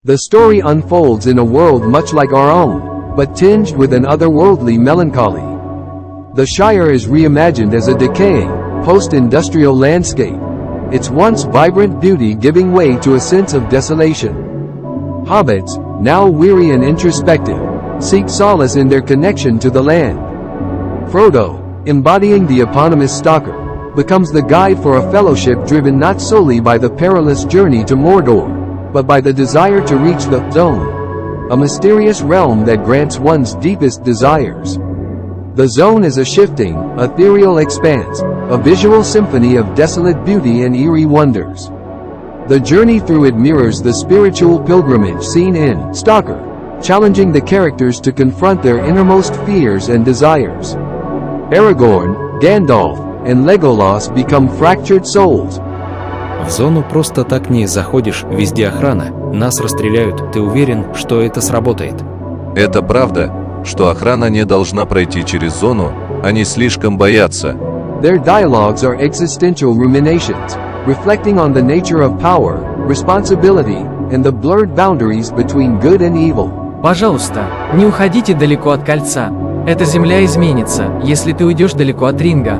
The story unfolds in a world much like our own, but tinged with an otherworldly melancholy. The Shire is reimagined as a decaying, post-industrial landscape, its once vibrant beauty giving way to a sense of desolation. Hobbits, now weary and introspective, seek solace in their connection to the land. Frodo, embodying the eponymous stalker, becomes the guide for a fellowship driven not solely by the perilous journey to Mordor, but by the desire to reach the Zone, a mysterious realm that grants one's deepest desires. The Zone is a shifting, ethereal expanse, a visual symphony of desolate beauty and eerie wonders. The journey through it mirrors the spiritual pilgrimage seen in Stalker, challenging the characters to confront their innermost fears and desires. Aragorn, Gandalf, and Legolas become fractured souls. В зону просто так не заходишь, везде охрана, нас расстреляют, ты уверен, что это сработает? Это правда, что охрана не должна пройти через зону, они слишком боятся. Their dialogues are existential ruminations, reflecting on the nature of power, responsibility, and the blurred boundaries between good and evil. Пожалуйста, не уходите далеко от кольца. Эта земля изменится, если ты уйдешь далеко от ринга.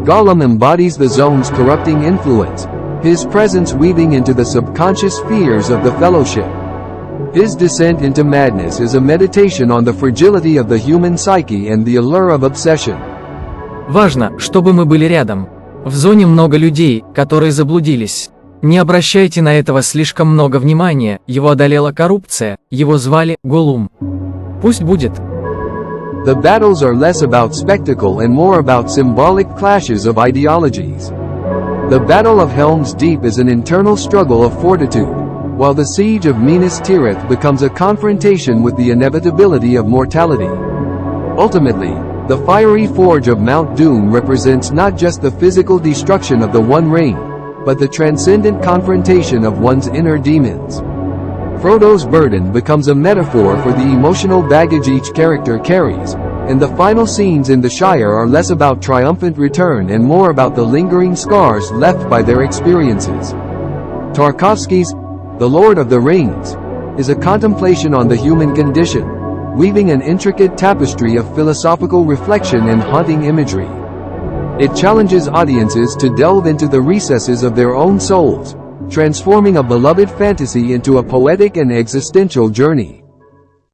Gollum embodies the Zone's corrupting influence, his presence weaving into the subconscious fears of the Fellowship. His descent into madness is a meditation on the fragility of the human psyche and the allure of obsession. Важно, чтобы мы были рядом. В зоне много людей, которые заблудились. Не обращайте на этого слишком много внимания, его одолела коррупция, его звали Голум. Пусть будет. The battles are less about spectacle and more about symbolic clashes of ideologies. The Battle of Helm's Deep is an internal struggle of fortitude, while the Siege of Minas Tirith becomes a confrontation with the inevitability of mortality. Ultimately, the fiery forge of Mount Doom represents not just the physical destruction of the One Ring, but the transcendent confrontation of one's inner demons. Frodo's burden becomes a metaphor for the emotional baggage each character carries, and the final scenes in the Shire are less about triumphant return and more about the lingering scars left by their experiences. Tarkovski's The Lord of the Rings is a contemplation on the human condition, weaving an intricate tapestry of philosophical reflection and haunting imagery. It challenges audiences to delve into the recesses of their own souls, transforming a beloved fantasy into a poetic and existential journey.